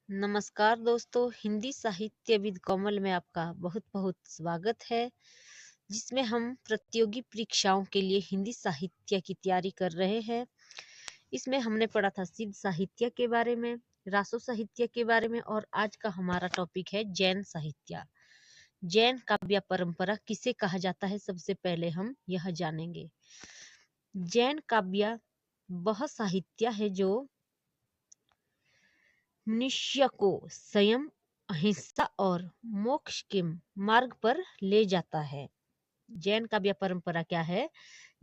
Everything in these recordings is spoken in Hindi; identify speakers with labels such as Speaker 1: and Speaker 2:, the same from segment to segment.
Speaker 1: नमस्कार दोस्तों, हिंदी साहित्य विद कमल में आपका बहुत बहुत स्वागत है, जिसमें हम प्रतियोगी परीक्षाओं के लिए हिंदी साहित्य की तैयारी कर रहे हैं। इसमें हमने पढ़ा था सिद्ध साहित्य के बारे में, रासो साहित्य के बारे में और आज का हमारा टॉपिक है जैन साहित्य। जैन काव्य परंपरा किसे कहा जाता है, सबसे पहले हम यह जानेंगे। जैन काव्य वह साहित्य है जो मनुष्य को संयम, अहिंसा और मोक्ष के मार्ग पर ले जाता है। जैन काव्य परंपरा क्या है?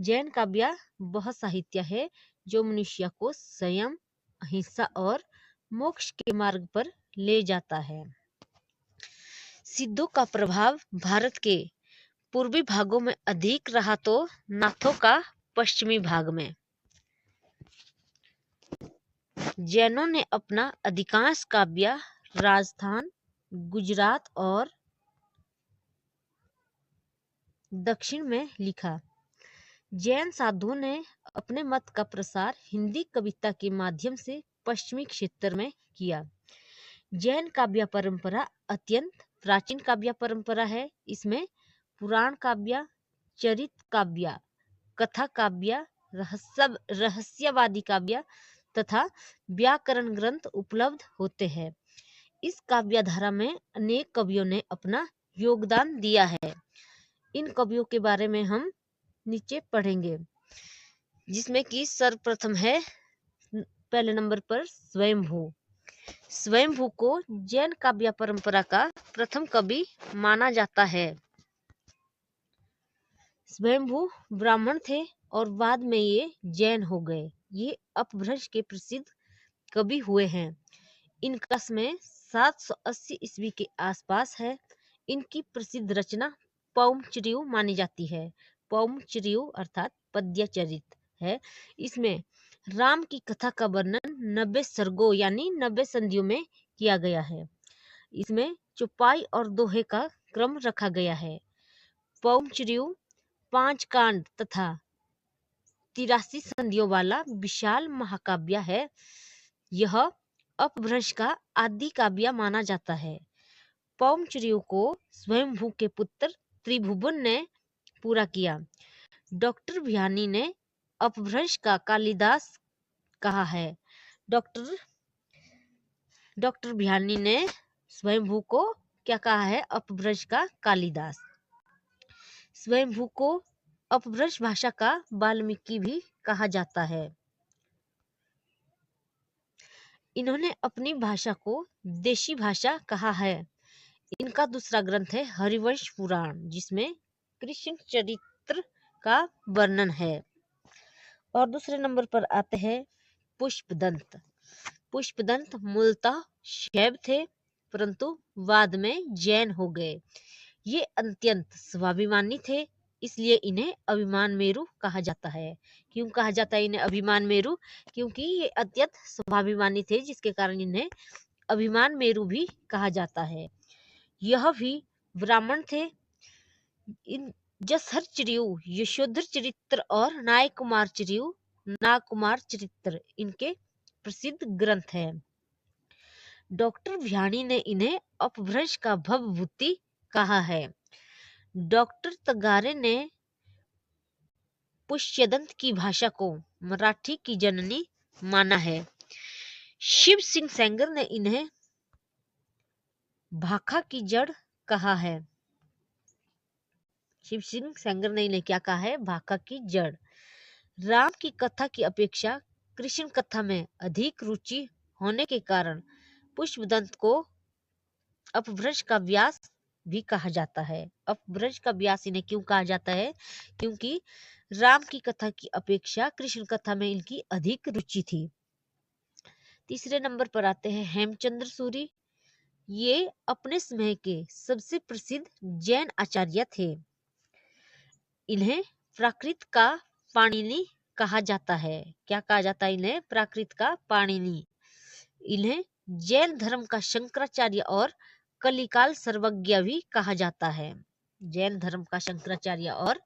Speaker 1: जैन काव्य वह साहित्य है जो मनुष्य को संयम, अहिंसा और मोक्ष के मार्ग पर ले जाता है। सिद्धों का प्रभाव भारत के पूर्वी भागों में अधिक रहा तो नाथों का पश्चिमी भाग में। जैनों ने अपना अधिकांश काव्य राजस्थान, गुजरात और दक्षिण में लिखा। जैन साधुओं ने अपने मत का प्रसार हिंदी कविता के माध्यम से पश्चिमी क्षेत्र में किया। जैन काव्य परंपरा अत्यंत प्राचीन काव्य परंपरा है। इसमें पुराण काव्य, चरित काव्य, कथा काव्य, रहस्यवादी काव्य तथा व्याकरण ग्रंथ उपलब्ध होते हैं। इस काव्य धारा में अनेक कवियों ने अपना योगदान दिया है। इन कवियों के बारे में हम नीचे पढ़ेंगे, जिसमें कि सर्वप्रथम है पहले नंबर पर स्वयंभू। स्वयंभू को जैन काव्य परंपरा का प्रथम कवि माना जाता है। स्वयंभू ब्राह्मण थे और बाद में ये जैन हो गए। ये अपभ्रंश के प्रसिद्ध कवि हुए हैं। इनका समय 780 ईस्वी के आसपास है। इनकी प्रसिद्ध रचना पौमचरियु मानी जाती है। पौमचरियु अर्थात पद्यचरित है। इसमें राम की कथा का वर्णन 90 सर्गों यानी 90 संधियों में किया गया है। इसमें चौपाई और दोहे का क्रम रखा गया है। पौमचरियु 5 कांड तथा 83 संधियों वाला विशाल महाकाव्य है। यह अपभ्रंश का आदि काव्य माना जाता है। पौमचरियु को स्वयंभू के पुत्र त्रिभुवन ने पूरा किया। डॉक्टर भियानी ने अपभ्रंश का कालिदास कहा है। डॉक्टर भियानी ने स्वयंभू को क्या कहा है? अपभ्रंश का कालिदास। स्वयंभू को अपभ्रंश भाषा का वाल्मीकि भी कहा जाता है। इन्होंने अपनी भाषा को देशी भाषा कहा है। इनका दूसरा ग्रंथ है हरिवंश पुराण, जिसमें कृष्ण चरित्र का वर्णन है। और दूसरे नंबर पर आते हैं पुष्पदंत। पुष्पदंत मूलतः शैव थे, परंतु बाद में जैन हो गए। ये अत्यंत स्वाभिमानी थे, इसलिए इन्हें अभिमान मेरु कहा जाता है। क्यों कहा जाता है इन्हें अभिमान मेरु? क्योंकि ये अत्यंत स्वाभिमानी थे, जिसके कारण इन्हें अभिमान मेरु भी कहा जाता है। यह भी ब्राह्मण थे। इन जसहरचर्यु, यशोधर चरित्र और नायकुमार चरित्र इनके प्रसिद्ध ग्रंथ हैं। डॉक्टर भियानी ने इन्हें अपभ्रंश का भवभूति कहा है। डॉक्टर तगारे ने पुष्यदंत की भाषा को मराठी की जननी माना है। शिव सिंह सेंगर ने इन्हें भाखा की जड़ कहा है। शिव सिंह सेंगर ने इन्हें क्या कहा है? भाखा की जड़। राम की कथा की अपेक्षा कृष्ण कथा में अधिक रुचि होने के कारण पुष्पदंत को अपभ्रंश का व्यास भी कहा जाता है। अपभ्रंश का व्यास इन्हें क्यों कहा जाता है? क्योंकि राम की कथा की अपेक्षा कृष्ण कथा में इनकी अधिक रुचि थी। तीसरे नंबर पर आते हैं हेमचंद्र सूरी। ये अपने समय के सबसे प्रसिद्ध जैन आचार्य थे। इन्हें प्राकृत का पाणिनि कहा जाता है। क्या कहा जाता है इन्हें? प्राकृत का पाणिनि। इन्हें जैन धर्म का शंकराचार्य और कलिकाल सर्वज्ञ भी कहा जाता है। जैन धर्म का शंकराचार्य और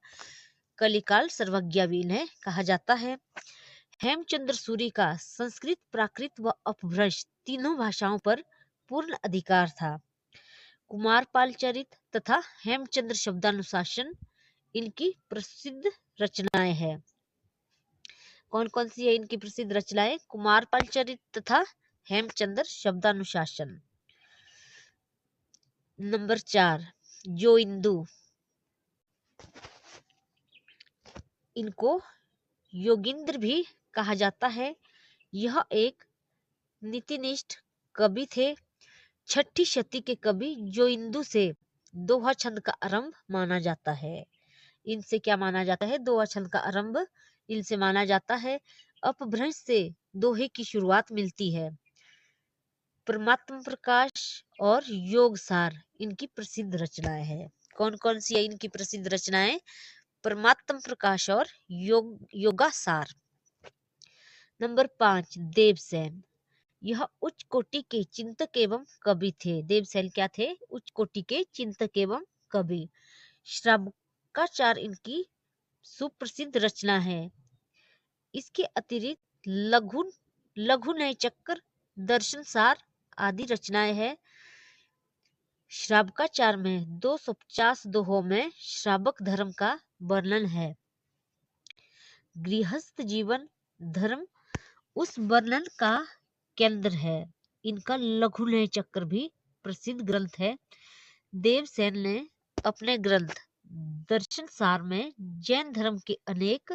Speaker 1: कलिकाल सर्वज्ञ भी इन्हें कहा जाता है। हेमचंद्र सूरी का संस्कृत, प्राकृत व अपभ्रंश तीनों भाषाओं पर पूर्ण अधिकार था। कुमारपाल चरित तथा हेमचंद्र शब्दानुशासन इनकी प्रसिद्ध रचनाएं हैं। कौन कौन सी है इनकी प्रसिद्ध रचनाएं? कुमारपाल चरित तथा हेमचंद्र शब्दानुशासन। नंबर 4, जो इंदु, इनको योगिंद्र भी कहा जाता है। यह एक नीतिनिष्ठ कवि थे। 6ठी शती के कवि जो इंदु से दोहा छंद का आरंभ माना जाता है। इनसे क्या माना जाता है? दोहा छंद का आरंभ इनसे माना जाता है। अपभ्रंश से दोहे की शुरुआत मिलती है। परमात्म प्रकाश और योगसार इनकी प्रसिद्ध रचनाएं हैं। कौन कौन सी है इनकी प्रसिद्ध रचनाएं? परमात्म प्रकाश और योगासार। नंबर 5, देवसेन, यह उच्च कोटि के चिंतक एवं कवि थे। देवसेन क्या थे? उच्च कोटि के चिंतक एवं कवि। श्रावकाचार इनकी सुप्रसिद्ध रचना है। इसके अतिरिक्त लघु नय चक्र, दर्शन सार आदि रचनाएं हैं। श्रावकाचार में 250 दोहों में श्रावक धर्म का वर्णन है। गृहस्थ जीवन धर्म उस वर्णन का केंद्र है। इनका लघु नय चक्र भी प्रसिद्ध ग्रंथ है। देवसेन ने अपने ग्रंथ दर्शन सार में जैन धर्म के अनेक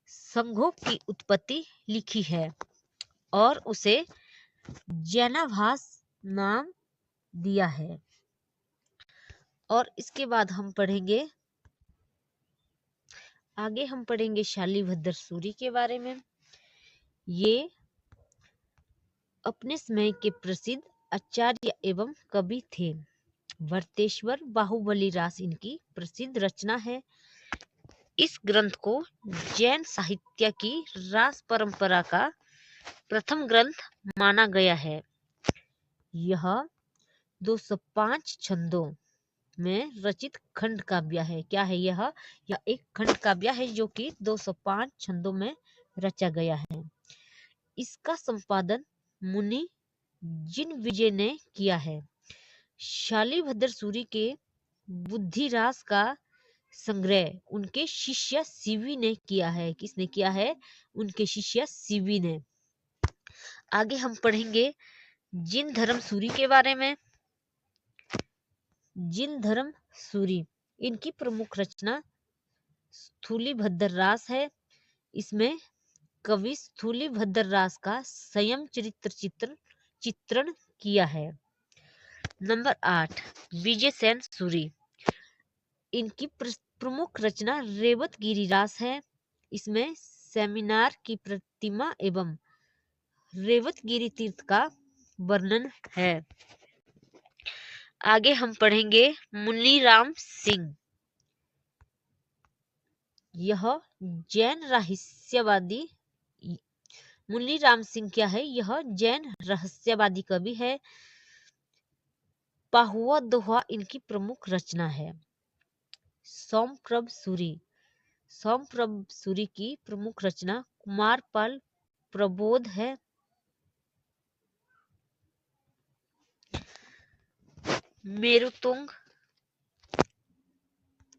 Speaker 1: संघों की उत्पत्ति लिखी है और उसे जैनाभास नाम दिया है। और इसके बाद हम पढ़ेंगे शालिभद्र सूरी के बारे में। ये अपने समय के प्रसिद्ध आचार्य एवं कवि थे। वर्तेश्वर बाहुबली रास इनकी प्रसिद्ध रचना है। इस ग्रंथ को जैन साहित्य की रास परंपरा का प्रथम ग्रंथ माना गया है। यह 205 छंदों में रचित खंड काव्य है। क्या है यह? यह एक खंड काव्य है जो कि 205 छंदों में रचा गया है। इसका संपादन मुनि जिन विजय ने किया है। शालिभद्र सूरी के बुद्धिरास का संग्रह उनके शिष्य सीवी ने किया है। किसने किया है? उनके शिष्य सीवी ने। आगे हम पढ़ेंगे जिन धर्म सूरी के बारे में। जिन धर्म सूरी इनकी प्रमुख रचना स्थूलीभद्र रास है। इसमें कवि स्थूलीभद्र रास का संयम चित्रण किया है। नंबर 8, विजयसेन सूरी, इनकी प्रमुख रचना रेवतगिरी रास है। इसमें सेमिनार की प्रतिमा एवं रेवतगिरी तीर्थ का वर्णन है। आगे हम पढ़ेंगे मुनीराम सिंह। यह जैन रहस्यवादी मुनीराम सिंह क्या है? यह जैन रहस्यवादी कवि है। पाहुआ दोहा इनकी प्रमुख रचना है। सोमप्रभ सूरी की प्रमुख रचना कुमारपाल प्रबोध है। मेरुतुंग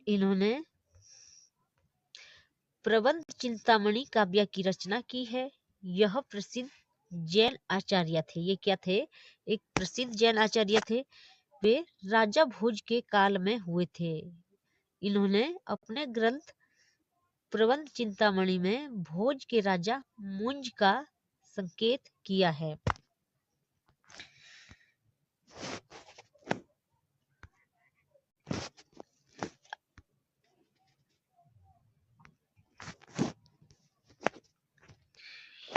Speaker 1: इन्होंने प्रबंध चिंतामणि काव्य की रचना की है। यह प्रसिद्ध जैन आचार्य थे। ये क्या थे? एक प्रसिद्ध जैन आचार्य थे। वे राजा भोज के काल में हुए थे। इन्होंने अपने ग्रंथ प्रबंध चिंतामणि में भोज के राजा मुंज का संकेत किया है।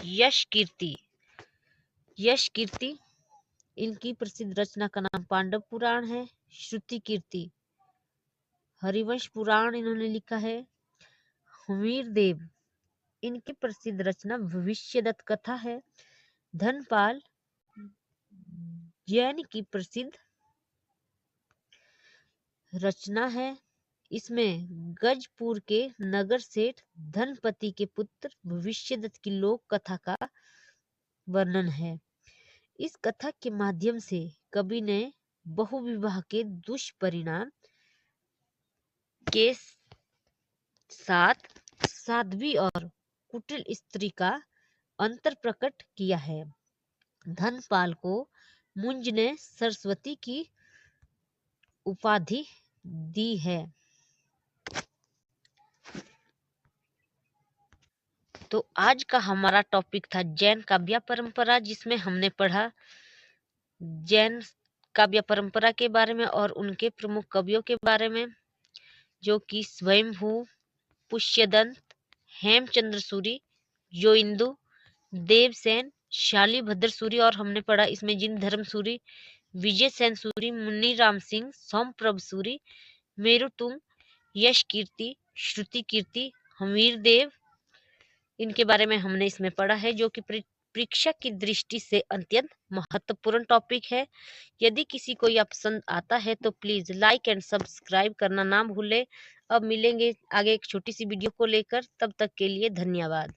Speaker 1: यश कीर्ति इनकी प्रसिद्ध रचना का नाम पांडव पुराण है। श्रुति कीर्ति हरिवंश पुराण इन्होंने लिखा है। हमीर देव इनकी प्रसिद्ध रचना भविष्यदत्त कथा है। धनपाल जैन की प्रसिद्ध रचना है। इसमें गजपुर के नगर सेठ धनपति के पुत्र भविष्यदत्त की लोक कथा का वर्णन है। इस कथा के माध्यम से कवि ने बहुविवाह के दुष्परिणाम के साथ साध्वी और कुटिल स्त्री का अंतर प्रकट किया है। धनपाल को मुंज ने सरस्वती की उपाधि दी है। तो आज का हमारा टॉपिक था जैन काव्य परंपरा, जिसमें हमने पढ़ा जैन काव्य परंपरा के बारे में और उनके प्रमुख कवियों के बारे में, जो कि स्वयंभू, पुष्यदंत, हेमचंद्र सूरी, जोइंदु, देवसेन, शालिभद्र सूरी, और हमने पढ़ा इसमें जिनधर्म सूरी, विजय सेन सूरी, मुन्नीराम सिंह, सोमप्रभ सूरी, मेरुतुंग, यश कीर्ति, श्रुति कीर्ति, हमीर देव, इनके बारे में हमने इसमें पढ़ा है, जो कि परीक्षा की दृष्टि से अत्यंत महत्वपूर्ण टॉपिक है। यदि किसी को यह पसंद आता है तो प्लीज लाइक एंड सब्सक्राइब करना ना भूलें। अब मिलेंगे आगे एक छोटी सी वीडियो को लेकर, तब तक के लिए धन्यवाद।